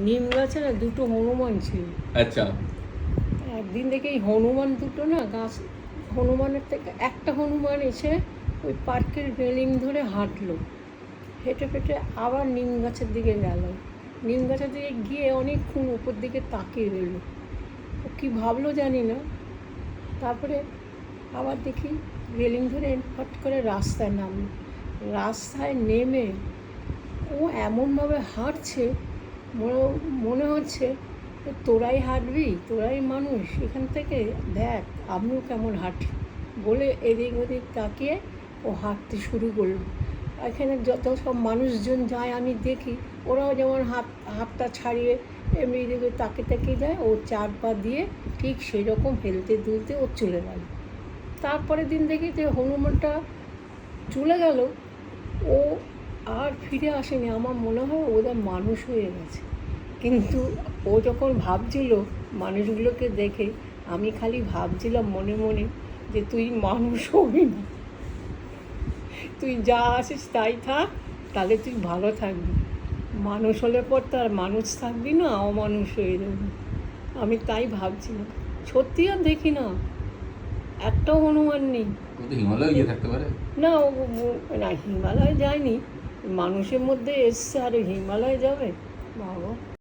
নিম গাছে না দুটো হনুমান ছিল। আচ্ছা। একদিন দেখে এই হনুমান দুটো না গাছ, হনুমানের থেকে একটা হনুমান এসে ওই পার্কের রেলিং ধরে হাঁটলো, হেঁটে ফেটে আবার নিম গাছের দিকে গেল। নিম গাছের দিকে গিয়ে অনেকক্ষণ উপর দিকে তাকিয়ে রইল। ও কী ভাবলো জানি না। তারপরে আবার দেখি রেলিং ধরে ফট করে রাস্তায় নামলো। রাস্তায় নেমে ও এমনভাবে হাঁটছে, মনে হচ্ছে তোরাই হাঁটবি, তোরাই মানুষ, এখান থেকে দেখ আমিও কেমন হাঁটি বলে এদিক ওদিক তাকিয়ে ও হাঁটতে শুরু করলো। এখানে যত সব মানুষজন যায় আমি দেখি, ওরাও যেমন হাতটা ছাড়িয়ে এমনি দিকে তাকিয়ে যায়, ও চার পা দিয়ে ঠিক সেই রকম হেলতে দুলতে ও চলে গেল। তারপরের দিন দেখি যে হনুমানটা চলে গেল, ও আর ফিরে আসেনি। আমার মনে হয় ওদের মানুষ হয়ে গেছে। কিন্তু ও যখন ভাবছিল মানুষগুলোকে দেখে, আমি খালি ভাবছিলাম মনে মনে যে তুই মানুষ হবি না, তুই যা আসিস তাই থাক, তাহলে তুই ভালো থাকবি। মানুষ হলে পর তো আর মানুষ থাকবি না, অমানুষ হয়ে যাবি। আমি তাই ভাবছিলাম। সত্যি আর দেখি না, একটাও হনুমান নেই। হিমালয় গিয়ে থাকতে পারে না, ও না হিমালয় যায়নি, মানুষের মধ্যে এসছে আর হিমালয় যাবে বাবা।